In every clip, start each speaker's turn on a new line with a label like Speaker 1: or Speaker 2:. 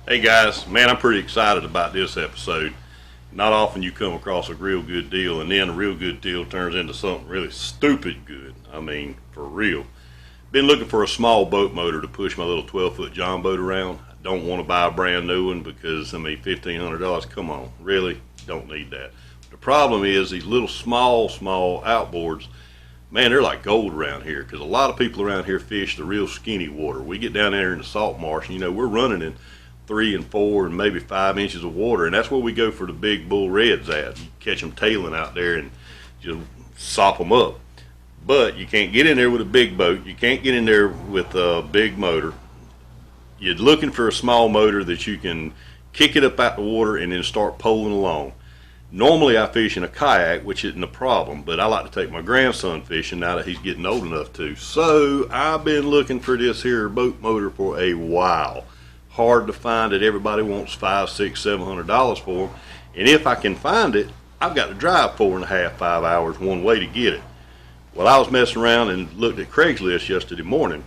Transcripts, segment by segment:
Speaker 1: Hey guys, man, I'm pretty excited about this episode. Not often you come across a real good deal and then a real good deal turns into something really stupid good. I mean, for real. Been looking for a small boat motor to push my little 12-foot John boat around. I don't want to buy a brand new one because, I mean, $1,500, come on, really? Don't need that. The problem is these little small outboards, man, they're like gold around here because a lot of people around here fish the real skinny water. We get down there in the salt marsh and, we're running in 3 and 4 and maybe 5 inches of water, and that's where we go for the big bull reds at. You catch them tailing out there and just sop them up. But you can't get in there with a big boat. You can't get in there with a big motor. You're looking for a small motor that you can kick it up out the water and then start poling along. Normally I fish in a kayak, which isn't a problem, but I like to take my grandson fishing now that he's getting old enough to. So I've been looking for this here boat motor for a while. Hard to find it. Everybody wants $500, $600, $700 for them. And if I can find it, I've got to drive 4.5, 5 hours one way to get it. Well, I was messing around and looked at Craigslist yesterday morning.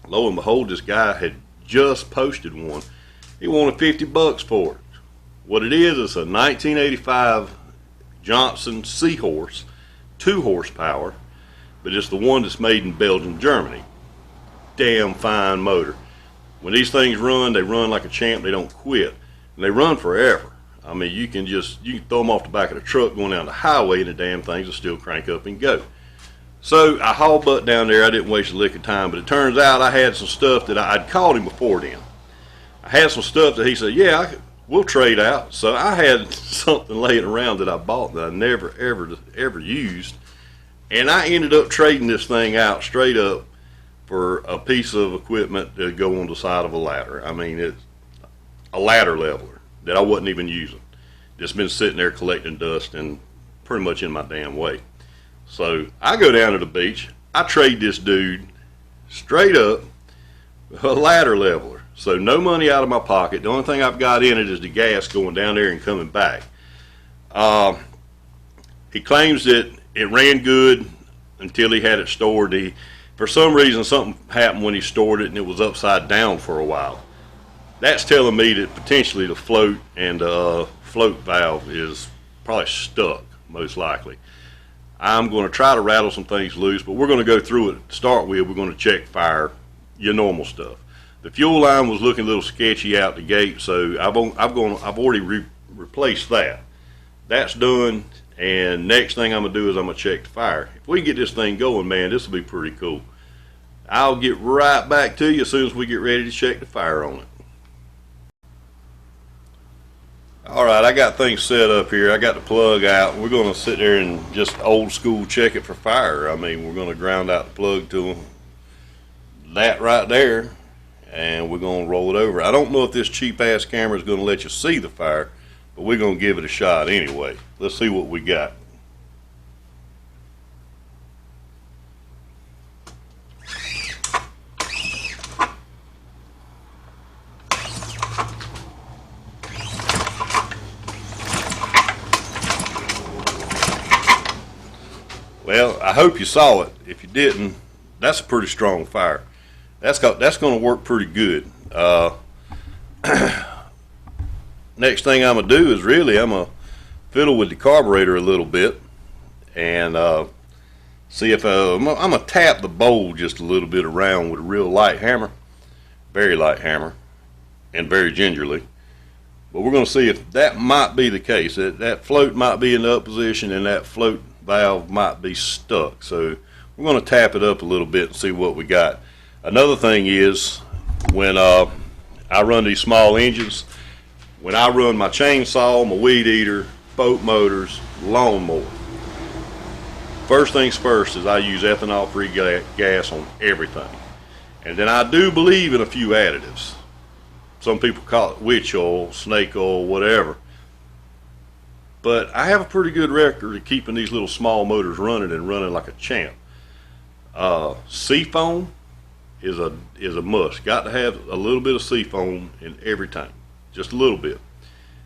Speaker 1: Lo and behold, this guy had just posted one. He wanted $50 for it. What it is, it's a 1985 Johnson Seahorse, 2 horsepower, but it's the one that's made in Belgium, Germany. Damn fine motor. When these things run, they run like a champ. They don't quit, and they run forever. I mean, you can throw them off the back of the truck going down the highway, and the damn things will still crank up and go. So I hauled butt down there. I didn't waste a lick of time, but it turns out I had some stuff that I'd called him before then. I had some stuff that he said, yeah, we'll trade out. So I had something laying around that I bought that I never, ever used, and I ended up trading this thing out straight up for a piece of equipment to go on the side of a ladder. I mean, it's a ladder leveler that I wasn't even using. Just been sitting there collecting dust and pretty much in my damn way. So I go down to the beach. I trade this dude straight up a ladder leveler. So no money out of my pocket. The only thing I've got in it is the gas going down there and coming back. He claims that it ran good until he had it stored. For some reason, something happened when he stored it and it was upside down for a while. That's telling me that potentially the float and float valve is probably stuck, most likely. I'm going to try to rattle some things loose, but we're going to go through it to start with. We're going to check fire, your normal stuff. The fuel line was looking a little sketchy out the gate, so I've already replaced that. That's done, and next thing I'm going to do is I'm going to check the fire. If we get this thing going, man, this will be pretty cool. I'll get right back to you as soon as we get ready to check the fire on it. Alright, I got things set up here. I got the plug out. We're going to sit there and just old school check it for fire. I mean, we're going to ground out the plug to that right there, and we're going to roll it over. I don't know if this cheap ass camera is going to let you see the fire, but we're going to give it a shot anyway. Let's see what we got. Well, I hope you saw it. If you didn't, that's a pretty strong fire. That's going to work pretty good. Next thing I'm going to do is I'm going to fiddle with the carburetor a little bit and see if I'm going to tap the bowl just a little bit around with a real light hammer, very light hammer, and very gingerly. But we're going to see if that might be the case. That float might be in the up position and that float valve might be stuck. So we're going to tap it up a little bit and see what we got. Another thing is when I run these small engines, when I run my chainsaw, my weed eater, boat motors, lawnmower, first things first is I use ethanol free gas on everything. And then I do believe in a few additives. Some people call it witch oil, snake oil, whatever. But I have a pretty good record of keeping these little small motors running and running like a champ. Seafoam is a must. Got to have a little bit of seafoam in every tank, just a little bit.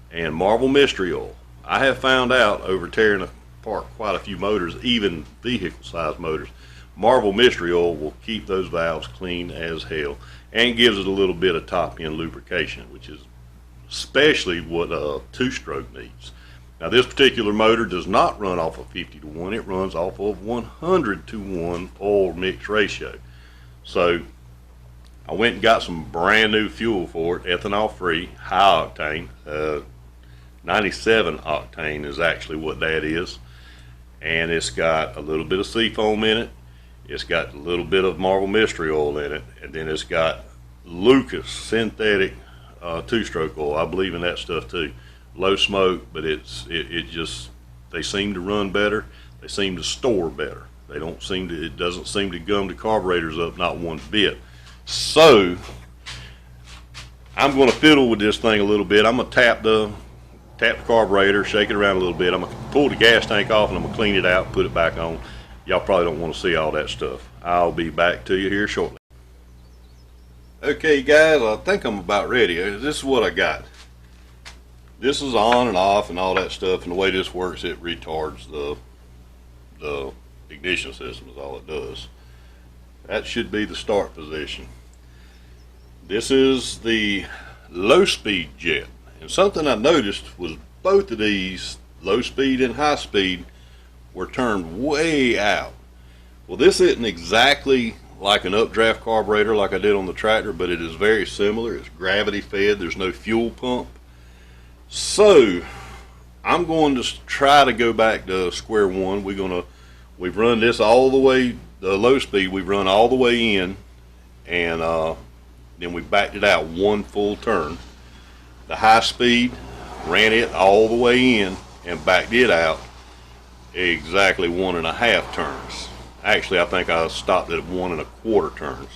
Speaker 1: And Marvel Mystery Oil. I have found out over tearing apart quite a few motors, even vehicle size motors, Marvel Mystery Oil will keep those valves clean as hell. and gives it a little bit of top end lubrication, which is especially what a two-stroke needs. Now this particular motor does not run off of 50 to 1, it runs off of 100 to 1 oil mix ratio. So I went and got some brand new fuel for it, ethanol free, high octane, 97 octane is actually what that is. And it's got a little bit of seafoam in it, it's got a little bit of Marvel Mystery oil in it, and then it's got Lucas synthetic two-stroke oil. I believe in that stuff too. Low smoke, but it just, they seem to run better, they seem to store better. They don't seem to, it doesn't seem to gum the carburetors up, not one bit. So I'm going to fiddle with this thing a little bit. I'm going to tap the carburetor, shake it around a little bit. I'm going to pull the gas tank off and I'm going to clean it out, put it back on. Y'all probably don't want to see all that stuff. I'll be back to you here shortly. Okay guys, I think I'm about ready. This is what I got. This is on and off and all that stuff, and the way this works, it retards the ignition system is all it does. That should be the start position. This is the low speed jet, and something I noticed was both of these, low speed and high speed, were turned way out. Well, this isn't exactly like an updraft carburetor like I did on the tractor, but it is very similar. It's gravity fed, there's no fuel pump. So I'm going to try to go back to square one. We've run this all the way, the low speed we've run all the way in, and then we backed it out one full turn. The high speed, ran it all the way in and backed it out exactly 1.5 turns. Actually, I think I stopped at 1.25 turns.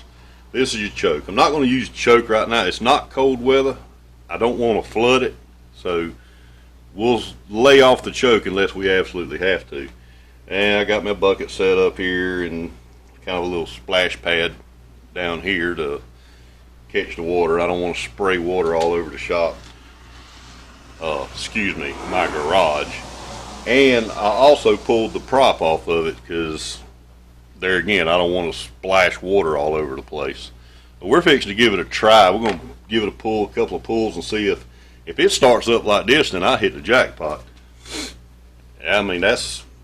Speaker 1: This is your choke. I'm not going to use the choke right now. It's not cold weather. I don't want to flood it. So we'll lay off the choke unless we absolutely have to. And I got my bucket set up here and kind of a little splash pad down here to catch the water. I don't want to spray water all over the shop. My garage. And I also pulled the prop off of it because there again, I don't want to splash water all over the place. But we're fixing to give it a try. We're going to give it a pull, a couple of pulls, and see if it starts up like this, then I hit the jackpot. I mean,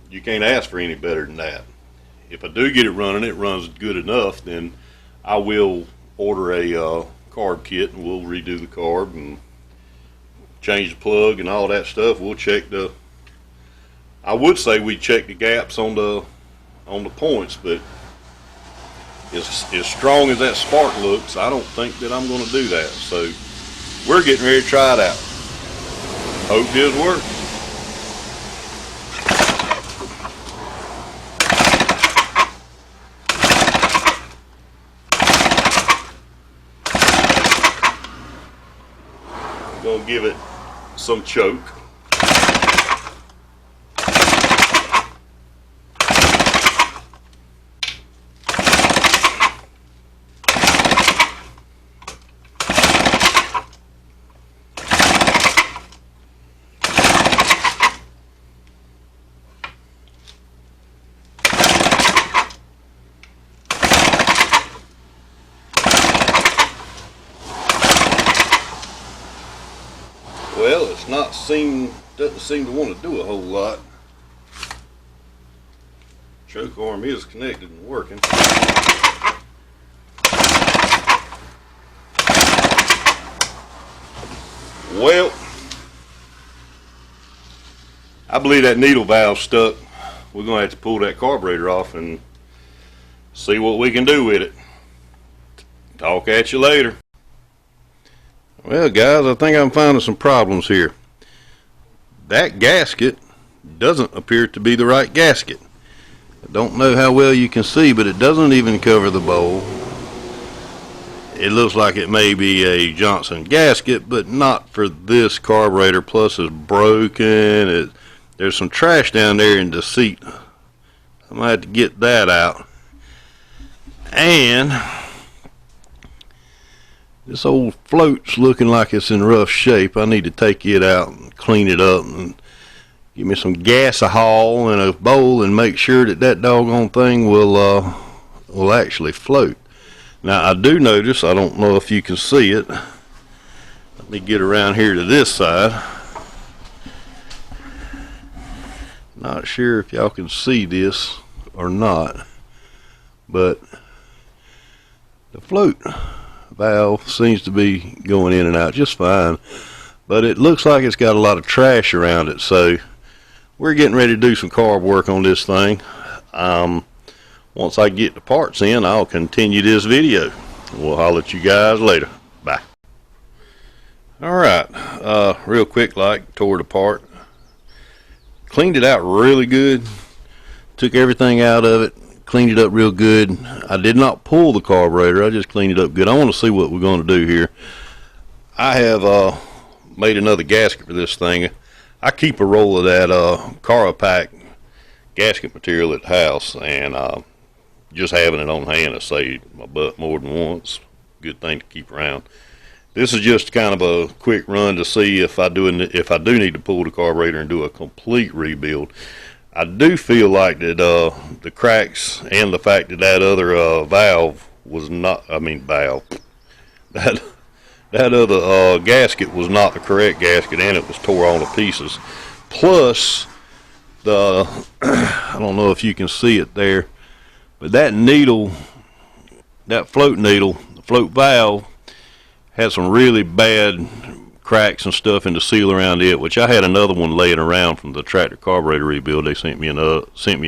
Speaker 1: you can't ask for any better than that. If I do get it running, it runs good enough, then I will order a carb kit and we'll redo the carb and change the plug and all that stuff. We'll check I would say we check the gaps on the points, but as strong as that spark looks, I don't think that I'm going to do that. So we're getting ready to try it out. Hope this works. I'm going to give it some choke. Well, doesn't seem to want to do a whole lot. Choke arm is connected and working. Well, I believe that needle valve stuck. We're going to have to pull that carburetor off and see what we can do with it. Talk at you later. Well guys, I think I'm finding some problems here. That gasket doesn't appear to be the right gasket. I don't know how well you can see, but it doesn't even cover the bowl. It looks like it may be a Johnson gasket, but not for this carburetor. Plus it's broken. There's some trash down there in the seat. I might have to get that out. And this old float's looking like it's in rough shape. I need to take it out and clean it up and give me some gasohol in a bowl and make sure that doggone thing will actually float. Now I do notice, I don't know if you can see it. Let me get around here to this side. Not sure if y'all can see this or not, but the float valve seems to be going in and out just fine, but it looks like it's got a lot of trash around it. So we're getting ready to do some carb work on this thing. Once I get the parts in, I'll continue this video. We'll holler at you guys later. Bye. Alright, real quick, like, tore it apart. Cleaned it out really good. Took everything out of it. Cleaned it up real good. I did not pull the carburetor. I just cleaned it up good. I want to see what we're going to do here. I have made another gasket for this thing. I keep a roll of that Carburetor gasket material at the house, and just having it on hand has saved my butt more than once. Good thing to keep around. This is just kind of a quick run to see if I do need to pull the carburetor and do a complete rebuild. I do feel like that the cracks and the fact that that other valve was not, that other gasket was not the correct gasket, and it was tore all to pieces. Plus, I don't know if you can see it there, but that needle, that float needle, the float valve, had some really bad cracks and stuff in the seal around it, which I had another one laying around from the tractor carburetor rebuild. They sent me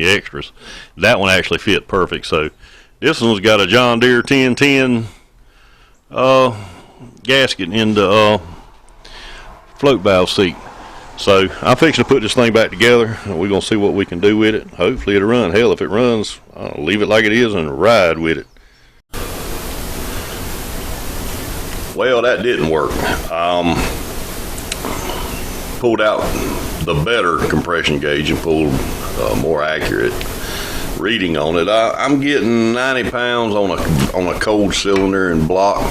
Speaker 1: extras. That one actually fit perfect. So this one's got a John Deere 1010 gasket in the float valve seat. So I'm fixing to put this thing back together, and we're gonna see what we can do with it. Hopefully it'll run. Hell, if it runs, I'll leave it like it is and ride with it. Well, that didn't work. Pulled out the better compression gauge and pulled a more accurate reading on it. I'm getting 90 pounds on a cold cylinder and block.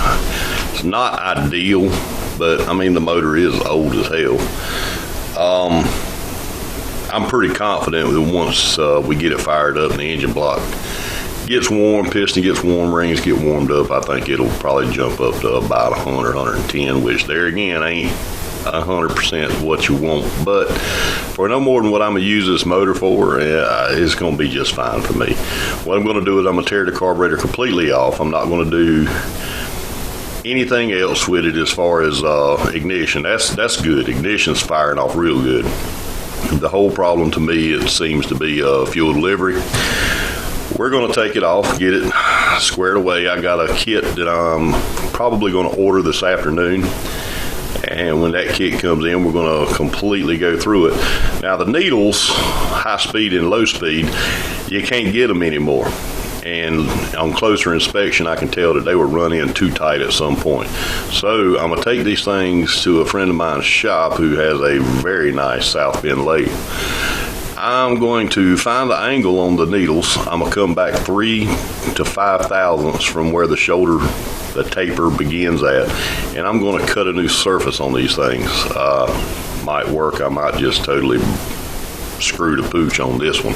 Speaker 1: It's not ideal, but I mean the motor is old as hell. I'm pretty confident that once we get it fired up and the engine block gets warm, piston gets warm, rings get warmed up, I think it'll probably jump up to about 100, 110, which there again ain't 100% what you want, but for no more than what I'm gonna use this motor for, it's gonna be just fine for me. What I'm gonna do is I'm gonna tear the carburetor completely off. I'm not gonna do anything else with it as far as ignition. That's good. Ignition's firing off real good. The whole problem to me, it seems to be fuel delivery. We're going to take it off, get it squared away. I got a kit that I'm probably going to order this afternoon, and when that kit comes in, we're going to completely go through it. Now the needles, high speed and low speed, you can't get them anymore, and on closer inspection I can tell that they were run in too tight at some point. So I'm going to take these things to a friend of mine's shop who has a very nice South Bend lathe. I'm going to find the angle on the needles. I'm going to come back 3 to 5 thousandths from where the shoulder, the taper begins at, and I'm going to cut a new surface on these things. Might work. I might just totally screw the pooch on this one.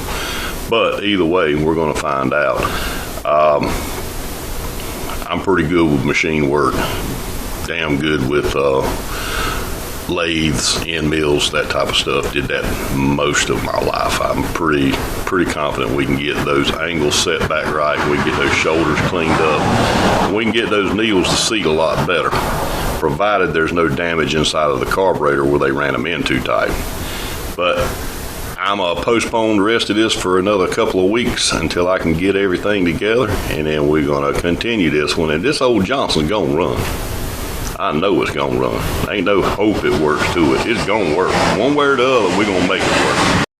Speaker 1: But either way, we're going to find out. I'm pretty good with machine work. Damn good with lathes, end mills, that type of stuff. Did that most of my life. I'm pretty confident we can get those angles set back right. We can get those shoulders cleaned up. We can get those needles to seat a lot better, provided there's no damage inside of the carburetor where they ran them in too tight. But I'm going to postpone the rest of this for another couple of weeks until I can get everything together, and then we're going to continue this one. And this old Johnson's going to run. I know it's going to run. Ain't no hope it works to it. It's going to work. One way or the other, we're going to make it work.